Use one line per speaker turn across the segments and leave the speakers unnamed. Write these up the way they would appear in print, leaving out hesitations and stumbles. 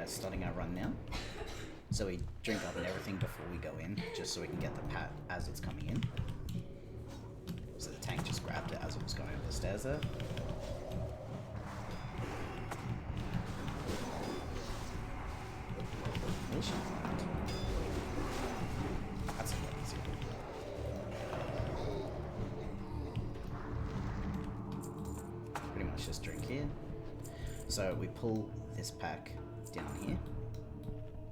starting our run now. So we drink up and everything before we go in, just so we can get the pat as it's coming in. So the tank just grabbed it as it was going up the stairs there. That's a lot easier. Pretty much just drink here. So we pull this pack down here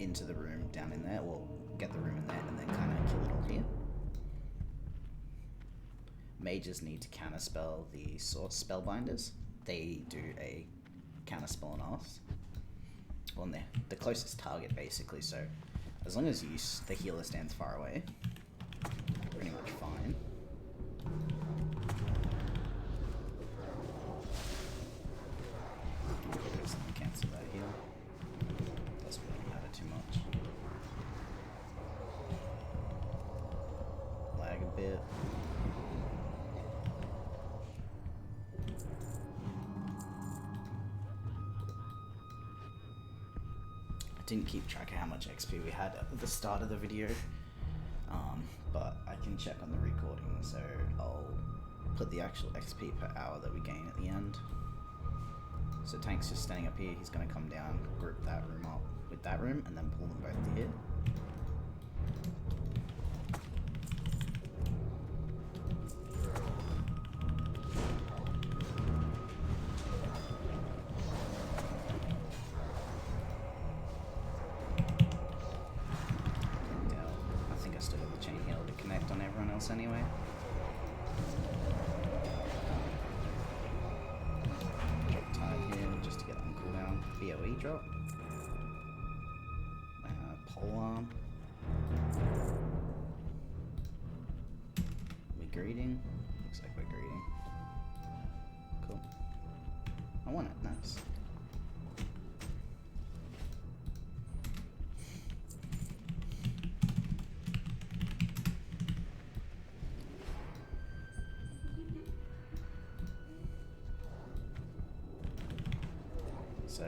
into the room down in there, or get the room in there and then kind of kill it all here. Mages need to counterspell the source spellbinders. They do a counterspell on us. On the closest target basically, so as long as the healer stands far away, pretty much fine. Cancel that heal. Doesn't really matter too much. Lag a bit. I didn't keep track of how much XP we had at the start of the video, but I can check on the recording, so I'll put the actual XP per hour that we gain at the end. So Tank's just standing up here, he's going to come down, group that room up with that room, and then pull them both to here. I think I still got the chain heal to connect on everyone else anyway. BOE drop. Polearm. We greeting. Looks like we're greeting. Cool. I want it. Nice. So,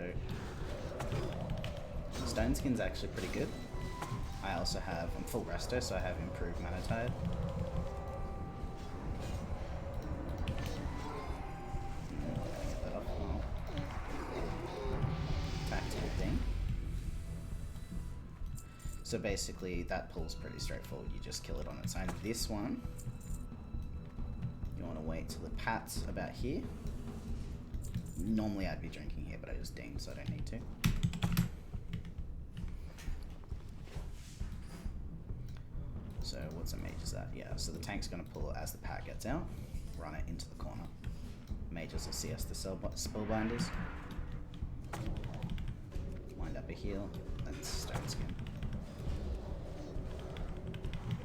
Stone Skin's actually pretty good. I also have, I'm full resto, so I have improved Mana Tide. Get that off now. Tactical thing. So basically, that pull's pretty straightforward. You just kill it on its own. This one, you want to wait till the pat's about here. Normally I'd be drinking here, but I just dinged, so I don't need to. So what's a mage is that? Yeah, so the tank's going to pull it as the pack gets out, run it into the corner. Mages will see us the spellbinders. Wind up a heal, that's Stone Skin.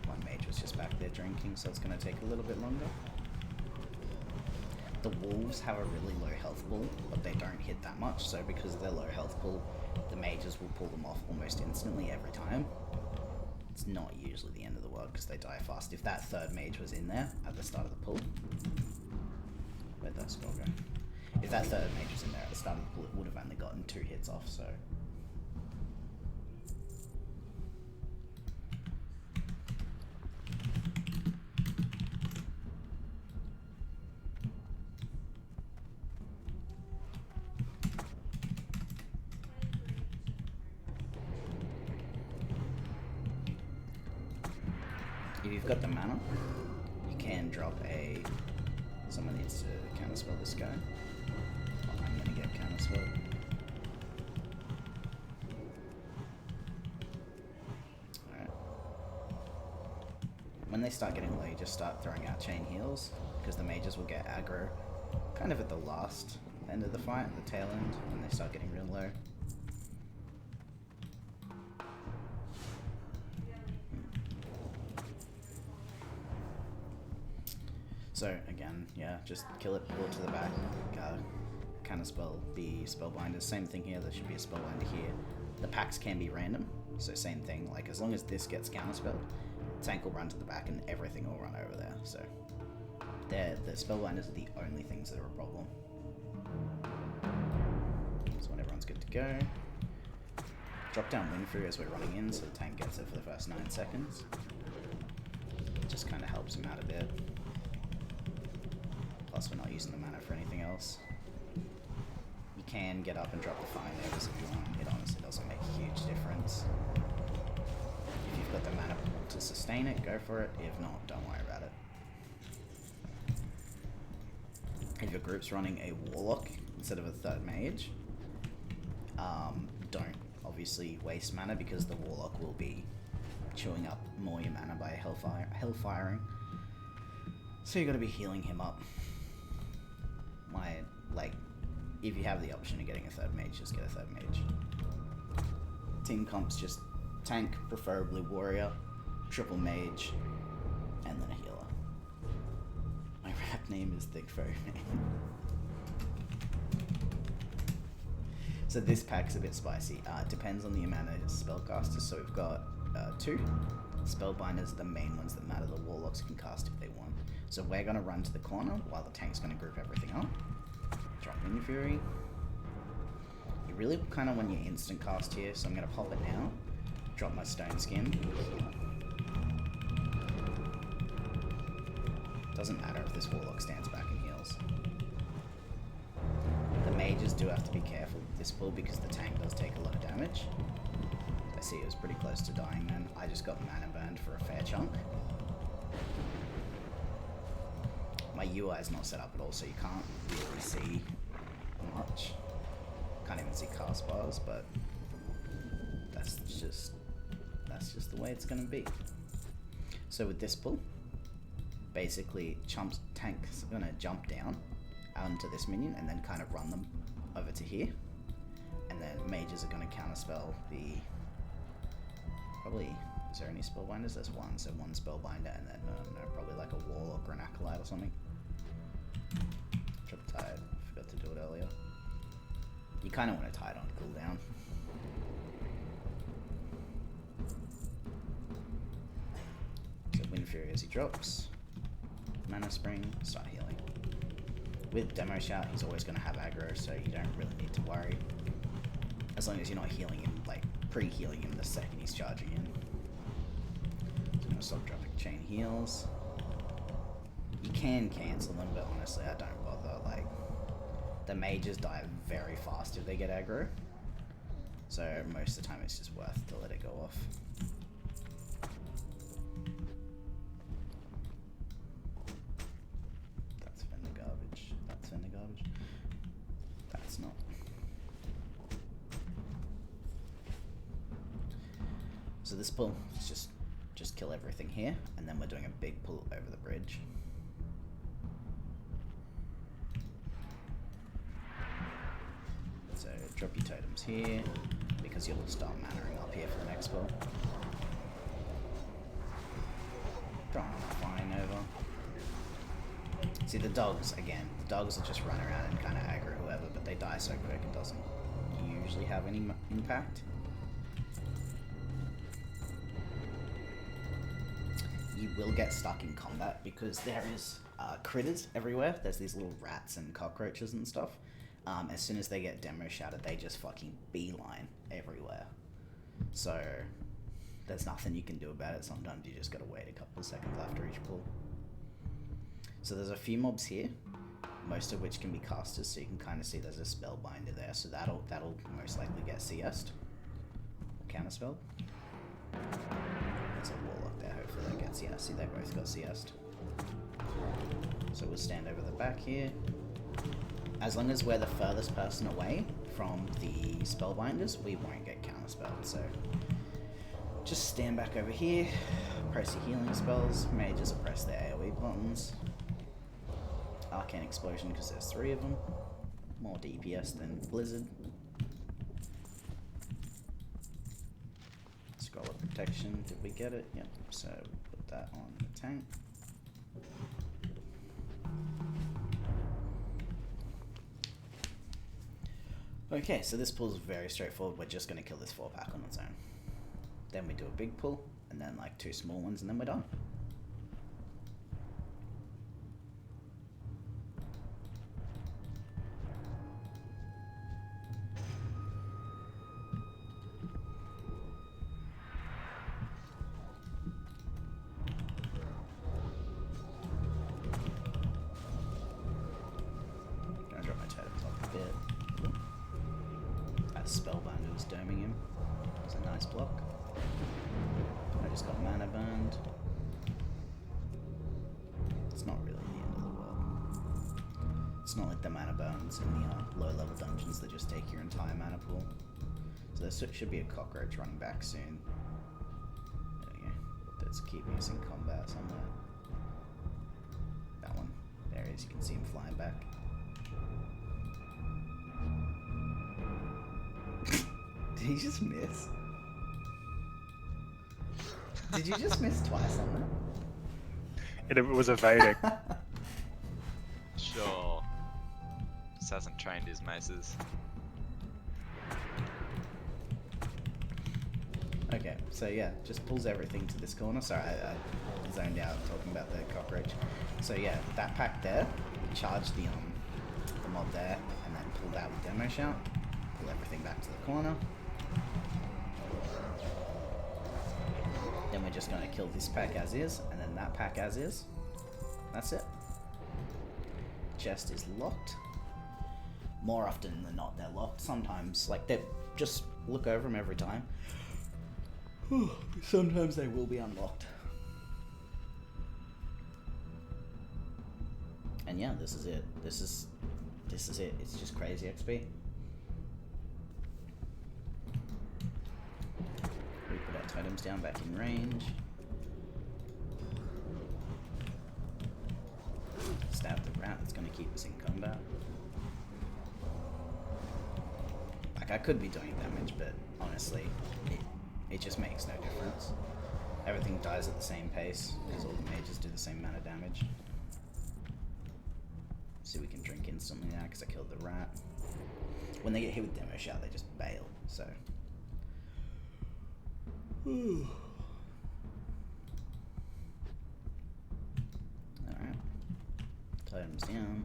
One mage was just back there drinking, so it's going to take a little bit longer. The wolves have a really low health pool, but they don't hit that much, so because of their low health pool, the mages will pull them off almost instantly every time. It's not usually the end of the world because they die fast. If that third mage was in there at the start of the pull, where'd that scroll go? If that third mage was in there at the start of the pull, it would have only gotten 2 hits off, so. If you've got the mana, you can drop a... Someone needs to counterspell this guy. Oh, I'm gonna get counterspelled. Alright. When they start getting low, you just start throwing out chain heals, because the mages will get aggro kind of at the last end of the fight, at the tail end, when they start getting real low. So again, yeah, just kill it, pull it to the back, counterspell the spellbinders. Same thing here, there should be a spellbinder here. The packs can be random, so same thing, like as long as this gets counterspelled, tank will run to the back and everything will run over there. So the spellbinders are the only things that are a problem. So when everyone's good to go, Drop down Wind Fury as we're running in, so the tank gets it for the first 9 seconds. Just kind of helps him out a bit. Plus we're not using the mana for anything else. You can get up and drop the Fire Neighbors if you want. It honestly doesn't make a huge difference. If you've got the mana to sustain it, go for it. If not, don't worry about it. If your group's running a Warlock instead of a third mage, don't obviously waste mana because the Warlock will be chewing up more of your mana by hellfiring. So you got to be healing him up. If you have the option of getting a third mage, just get a third mage. Team comps just tank, preferably warrior, triple mage, and then a healer. My rap name is Thick Furry Man. So this pack's a bit spicy. It depends on the amount of spellcasters. So we've got 2. Spellbinders are the main ones that matter. The warlocks can cast if they want. So we're going to run to the corner while the tank's going to group everything up. Drop Wind Fury. You really kind of want your instant cast here, so I'm going to pop it now. Drop my Stone Skin. Doesn't matter if this warlock stands back and heals. The mages do have to be careful with this pull because the tank does take a lot of damage. I see it was pretty close to dying then. I just got mana burned for a fair chunk. My UI is not set up at all, so you can't really see much. Can't even see cast bars, but that's just the way it's gonna be. So with this pull, basically tank's gonna jump down onto this minion and then kind of run them over to here, and then mages are gonna counterspell the is there any spellbinders? There's one, so one spellbinder and then probably like a warlock or an acolyte or something. Trip Tide, forgot to do it earlier. You kind of want to tie it on cooldown. So Wind Fury as he drops. Mana Spring, start healing. With Demo Shout, he's always going to have aggro, so you don't really need to worry. As long as you're not healing him, like pre-healing him the second he's charging in. So I'm going to stop dropping chain heals. You can cancel them, but honestly I don't bother. Like, the mages die very fast if they get aggro, so most of the time it's just worth to let it go off. That's in the garbage. That's in the garbage. That's not. So this pull is just kill everything here, and then we're doing a big pull over the bridge. So drop your totems here, because you'll start mannering up here for the next spell. Drop a Fire Nova. See the dogs, again, the dogs will just run around and kind of aggro whoever, but they die so quick it doesn't usually have any impact. You will get stuck in combat because there is critters everywhere. There's these little rats and cockroaches and stuff. As soon as they get demo shouted, they just fucking beeline everywhere. So there's nothing you can do about it. Sometimes you just gotta wait a couple of seconds after each pull. So there's a few mobs here, most of which can be casters, so you can kind of see there's a spellbinder there, so that'll most likely get CS'd. Counterspelled. There's a warlock there, hopefully that gets CS. See, they both got CS'd. So we'll stand over the back here. As long as we're the furthest person away from the spellbinders, we won't get counterspelled. So just stand back over here, press your healing spells. Mages will press their AoE buttons. Arcane Explosion because there's 3 of them. More DPS than Blizzard. Scroll of Protection, did we get it? Yep, so put that on the tank. Okay, so this pull is very straightforward. We're just going to kill this 4-pack on its own. Then we do a big pull, and then like 2 small ones, and then we're done. Spellbinder was doming him. It was a nice block. I just got mana burned. It's not really the end of the world. It's not like the mana burns in the low level dungeons that just take your entire mana pool. So there should be a cockroach running back soon. There we go. Let's keep using combat somewhere. That one. There he is. You can see him flying back. Did he just miss? Did you just miss twice on that?
It was evading.
Sure. Just hasn't trained his maces.
Okay, so yeah, just pulls everything to this corner. Sorry, I zoned out talking about the cockroach. So yeah, that pack there, charge the mob there, and then pull that with demo shout. Pull everything back to the corner. Then we're just going to kill this pack as is, and then that pack as is. That's it. Chest is locked. More often than not, they're locked. Sometimes, like, they just look over them every time. Sometimes they will be unlocked. And yeah, this is it. This is it. It's just crazy XP. We put our totems down back in range. Stab the rat that's going to keep us in combat. Like, I could be doing damage, but honestly, it just makes no difference. Everything dies at the same pace, because all the mages do the same amount of damage. See, we can drink instantly now, because I killed the rat. When they get hit with demo shout, they just bail, so... Alright. Totems down.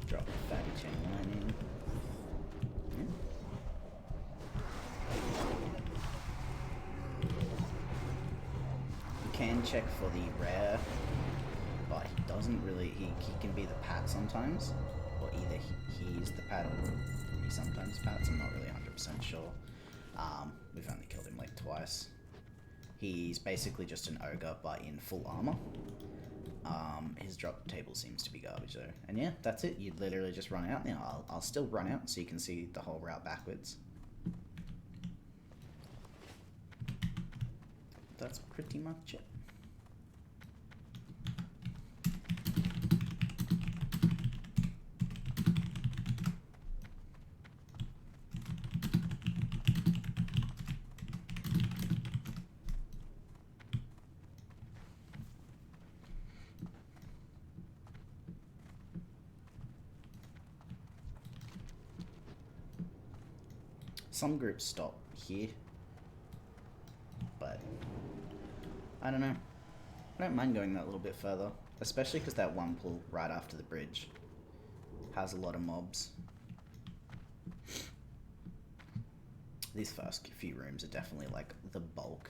Drop the fatty chain lightning. Yeah. You can check for the rare, but he doesn't really. He can be the pat sometimes, or either he's the pat or he sometimes pats. I'm not really 100% sure. We've only killed him like twice. He's basically just an ogre, but in full armor. His drop table seems to be garbage though. And yeah, that's it. You'd literally just run out. Now I'll still run out so you can see the whole route backwards. That's pretty much it. Some groups stop here, but I don't know. I don't mind going that little bit further, especially because that one pull right after the bridge has a lot of mobs. These first few rooms are definitely like the bulk,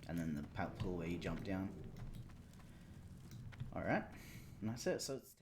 and then the pull where you jump down. Alright, and that's it. So it's